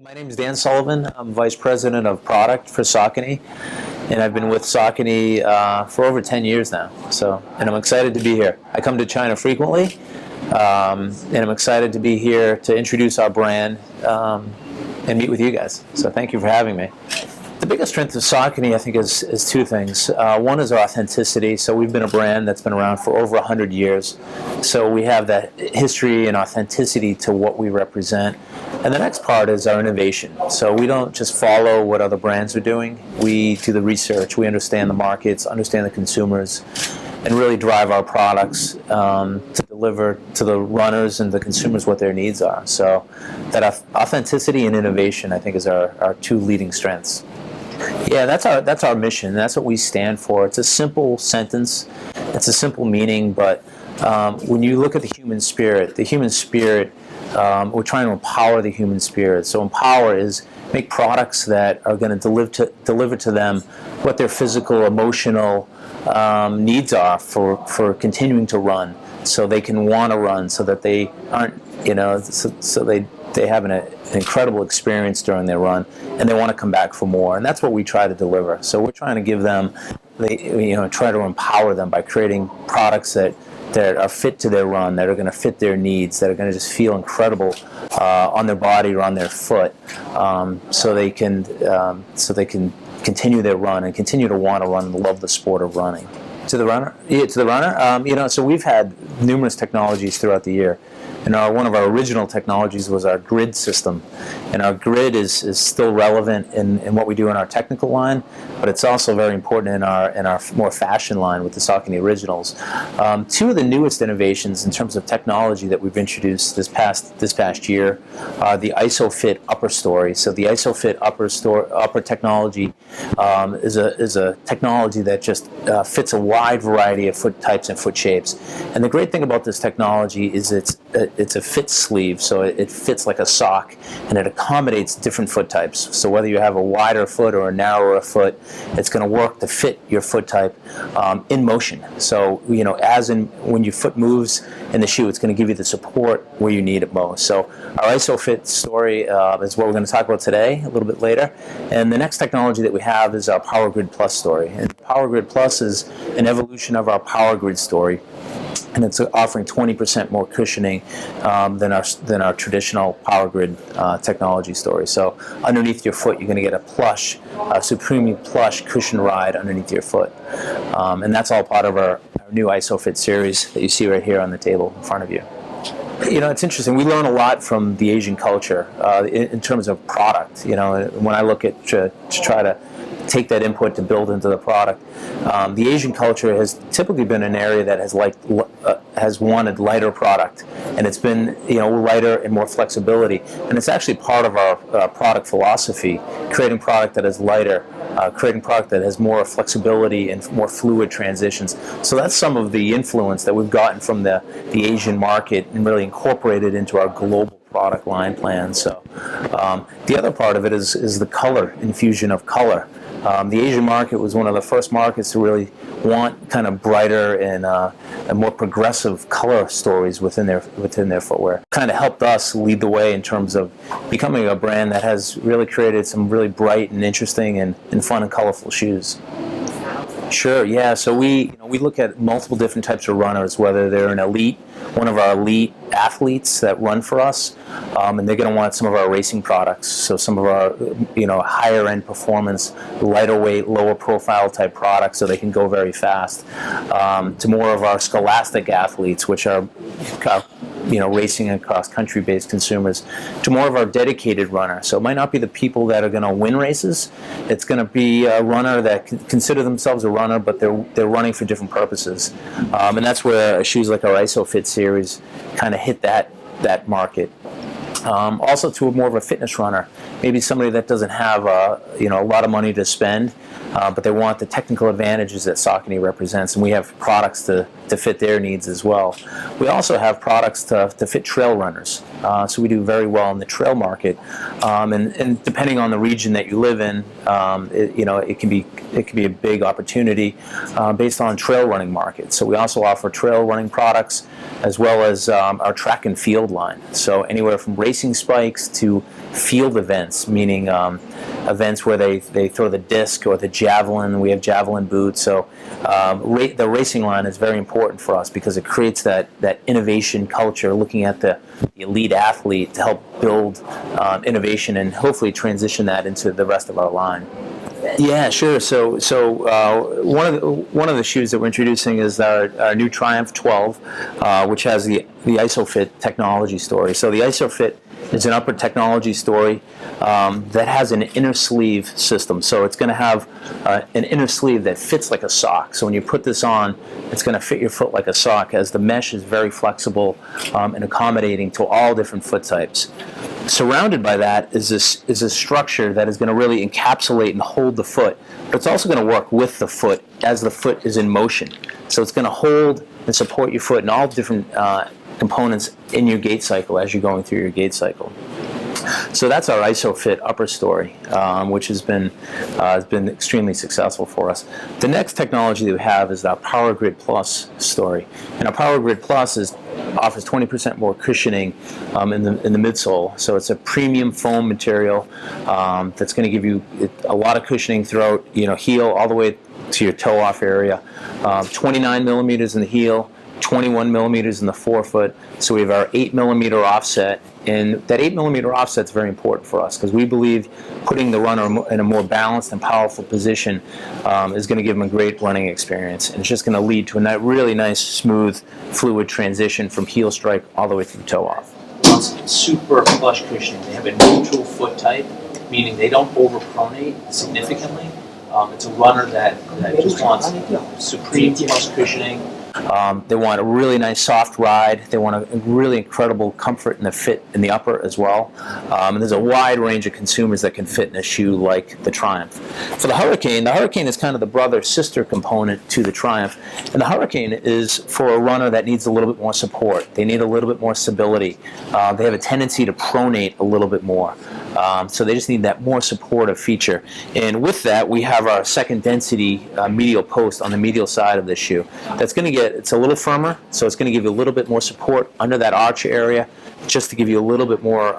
My name is Dan Sullivan. I'm Vice President of Product for Saucony, and I've been with Saucony for over 10 years now. And I'm excited to be here. I come to China frequently, and I'm excited to be here to introduce our brand and meet with you guys. So thank you for having me. The biggest strength of Saucony, I think, is two things. One is our authenticity. So we've been a brand that's been around for over 100 years. So we have that history and authenticity to what we represent. And the next part is our innovation. So we don't just follow what other brands are doing. We do the research. We understand the markets, understand the consumers, and really drive our products to deliver to the runners and the consumers what their needs are. So that authenticity and innovation, I think, is our two leading strengths. Yeah, that's our mission. That's what we stand for. It's a simple sentence. It's a simple meaning, but when you look at the human spirit, we're trying to empower the human spirit. So empower is make products that are going to deliver to them what their physical, emotional needs are for continuing to run, so they can want to run, so that they aren't, so they have an incredible experience during their run, and they want to come back for more. And that's what we try to deliver. So we're trying to give them, try to empower them by creating products that are fit to their run, that are going to fit their needs, that are going to just feel incredible on their body or on their foot, so they can continue their run and continue to want to run and love the sport of running. To the runner, so we've had numerous technologies throughout the year. And one of our original technologies was our grid system. And our grid is still relevant in what we do in our technical line, but it's also very important in our more fashion line with the Saucony Originals. Two of the newest innovations in terms of technology that we've introduced this past year are the ISOFIT upper story. So the ISOFIT upper technology is a technology that just fits a wide variety of foot types and foot shapes. And the great thing about this technology is it's a fit sleeve, so it fits like a sock, and it accommodates different foot types. So whether you have a wider foot or a narrower foot, it's going to work to fit your foot type in motion. So when your foot moves in the shoe, it's going to give you the support where you need it most. So our ISOFIT story is what we're going to talk about today, a little bit later. And the next technology that we have is our Power Grid Plus story. And Power Grid Plus is an evolution of our Power Grid story. And it's offering 20% more cushioning than our traditional Power Grid technology story. So underneath your foot, you're going to get a supremely plush cushion ride underneath your foot. And that's all part of our new ISOFIT series that you see right here on the table in front of you. It's interesting. We learn a lot from the Asian culture in terms of product. When I look at to try to take that input to build into the product, the Asian culture has typically been an area that has wanted lighter product, and it's been lighter and more flexibility. And it's actually part of our product philosophy, creating product that is lighter, creating product that has more flexibility and more fluid transitions. So that's some of the influence that we've gotten from the Asian market and really incorporated into our global product line plan. So the other part of it is the color, infusion of color. The Asian market was one of the first markets to really want kind of brighter and more progressive color stories within their footwear. Kind of helped us lead the way in terms of becoming a brand that has really created some really bright and interesting and fun and colorful shoes. Sure, yeah. So we look at multiple different types of runners, whether they're one of our elite athletes that run for us, and they're going to want some of our racing products. So some of our higher end performance, lighter weight, lower profile type products, so they can go very fast. To more of our scholastic athletes, which are racing and cross-country based consumers, to more of our dedicated runner. So it might not be the people that are going to win races. It's going to be a runner that consider themselves a runner, but they're running for different purposes. And that's where shoes like our ISOFIT series kind of hit that market. Also to more of a fitness runner, maybe somebody that doesn't have a lot of money to spend, but they want the technical advantages that Saucony represents, and we have products to fit their needs as well. We also have products to fit trail runners, so we do very well in the trail market, and depending on the region that you live in, it can be a big opportunity based on trail running market. So we also offer trail running products as well as our track and field line. So anywhere from race racing spikes to field events, meaning events where they throw the disc or the javelin. We have javelin boots. So the racing line is very important for us because it creates that innovation culture, looking at the elite athlete to help build innovation and hopefully transition that into the rest of our line. Yeah, sure. So one of the shoes that we're introducing is our new Triumph 12, which has the ISOFIT technology story. So the ISOFIT is an upper technology story that has an inner sleeve system. So it's going to have an inner sleeve that fits like a sock. So when you put this on, it's going to fit your foot like a sock, as the mesh is very flexible and accommodating to all different foot types. Surrounded by that is a structure that is going to really encapsulate and hold the foot, but it's also going to work with the foot as the foot is in motion. So it's going to hold and support your foot in all different components in your gait cycle as you're going through your gait cycle. So that's our ISOFIT upper story, which has been extremely successful for us. The next technology that we have is our Power Grid Plus story, and our Power Grid Plus offers 20% more cushioning in the midsole. So it's a premium foam material that's going to give you a lot of cushioning throughout, heel all the way to your toe off area. 29 millimeters in the heel, 21 millimeters in the forefoot. So we have our 8 millimeter offset, and that 8 millimeter offset is very important for us because we believe putting the runner in a more balanced and powerful position is going to give them a great running experience, and it's just going to lead to a really nice, smooth, fluid transition from heel strike all the way through toe off. Super flush cushioning. They have a neutral foot type, meaning they don't overpronate significantly. It's a runner that just wants supreme flush cushioning. They want a really nice soft ride. They want a really incredible comfort in the fit in the upper as well. And there's a wide range of consumers that can fit in a shoe like the Triumph. For the Hurricane is kind of the brother-sister component to the Triumph. And the Hurricane is for a runner that needs a little bit more support. They need a little bit more stability. They have a tendency to pronate a little bit more. So they just need that more supportive feature. And with that, we have our second density medial post on the medial side of this shoe. That's going to get, it's a little firmer, so it's going to give you a little bit more support under that arch area, just to give you a little bit more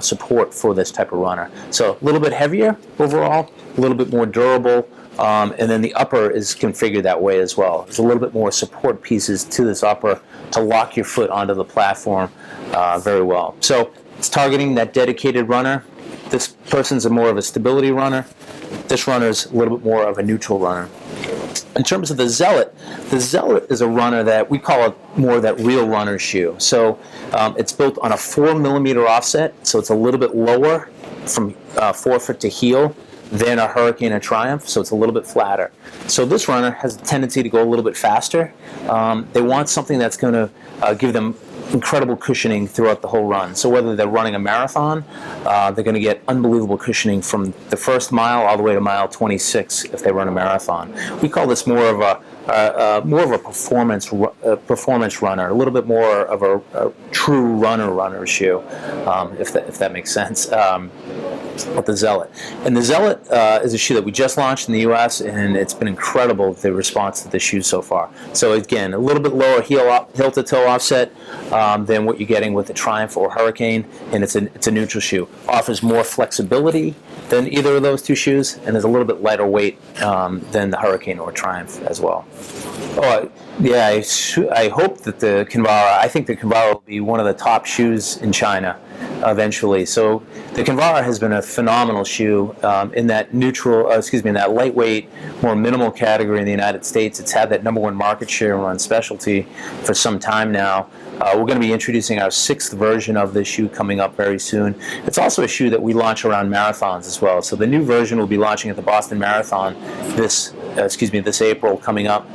support for this type of runner. So a little bit heavier overall, a little bit more durable, and then the upper is configured that way as well. There's a little bit more support pieces to this upper to lock your foot onto the platform very well. So it's targeting that dedicated runner. This person's more of a stability runner. This runner's a little bit more of a neutral runner. In terms of the Zealot is a runner that we call it more that real runner shoe. So it's built on a 4 millimeter offset, so it's a little bit lower from forefoot to heel than a Hurricane or Triumph, so it's a little bit flatter. So this runner has a tendency to go a little bit faster. They want something that's going to give them incredible cushioning throughout the whole run. So whether they're running a marathon, they're going to get unbelievable cushioning from the first mile all the way to mile 26 if they run a marathon. We call this more of a performance runner, a little bit more of a true runner shoe, if that makes sense. With the Zealot. And the Zealot is a shoe that we just launched in the U.S., and it's been incredible, the response to the shoe so far. So again, a little bit lower heel to toe offset than what you're getting with the Triumph or Hurricane, and it's a neutral shoe. Offers more flexibility than either of those two shoes, and is a little bit lighter weight than the Hurricane or Triumph as well. Oh, yeah, I hope that the Kinvara, I think the Kinvara will be one of the top shoes in China eventually. So the Kinvara has been a phenomenal shoe in that in that lightweight, more minimal category in the United States. It's had that #1 market share on specialty for some time now. We're going to be introducing our 6th version of this shoe coming up very soon. It's also a shoe that we launch around marathons as well. So the new version will be launching at the Boston Marathon this April coming up.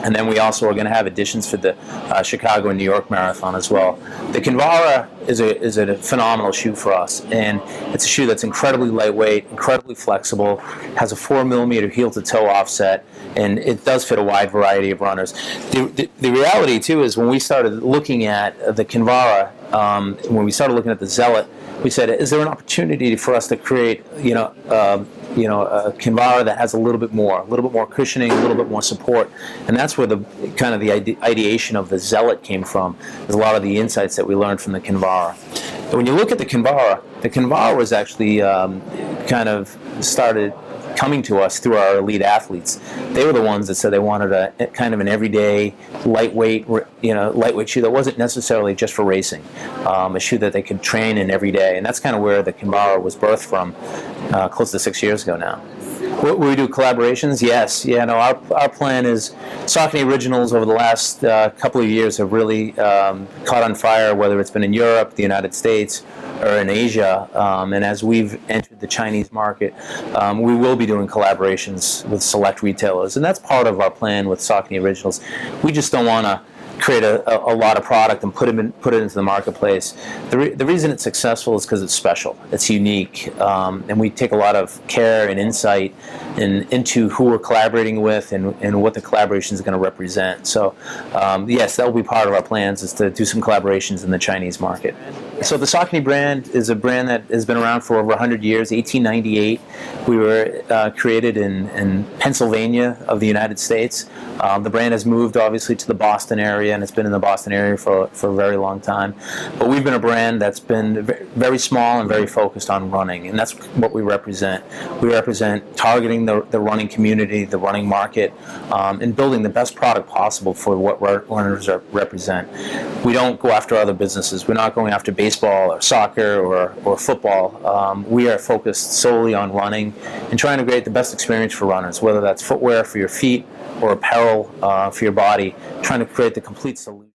And then we also are going to have additions for the Chicago and New York Marathon as well. The Kinvara is a phenomenal shoe for us, and it's a shoe that's incredibly lightweight, incredibly flexible, has a 4 millimeter heel to toe offset, and it does fit a wide variety of runners. The reality too is when we started looking at the Kinvara, when we started looking at the Zealot, we said, is there an opportunity for us to create, a Kinvara that has a little bit more cushioning, a little bit more support, and that's where the kind of the ideation of the Zealot came from. There's a lot of the insights that we learned from the Kinvara. But when you look at the Kinvara was actually kind of started coming to us through our elite athletes. They were the ones that said they wanted a kind of an everyday, lightweight shoe that wasn't necessarily just for racing, a shoe that they could train in every day. And that's kind of where the Kinvara was birthed from, close to 6 years ago now. Will we do collaborations? Yes. Yeah. No. Our plan is Saucony Originals over the last couple of years have really caught on fire, whether it's been in Europe, the United States, or in Asia. And as we've entered the Chinese market, we will be doing collaborations with select retailers, and that's part of our plan with Saucony Originals. We just don't want to create a lot of product and put it into the marketplace. The reason it's successful is because it's special, it's unique, and we take a lot of care and insight into who we're collaborating with and what the collaboration is going to represent. So yes, that will be part of our plans, is to do some collaborations in the Chinese market. So the Saucony brand is a brand that has been around for over 100 years. 1898, we were created in Pennsylvania of the United States. The brand has moved obviously to the Boston area, and it's been in the Boston area for a very long time. But we've been a brand that's been very small and very focused on running, and that's what we represent. We represent targeting the running community, the running market, and building the best product possible for what runners represent. We don't go after other businesses. We're not going after baseball or soccer or football. We are focused solely on running and trying to create the best experience for runners, whether that's footwear for your feet or apparel for your body, trying to create the complete solution.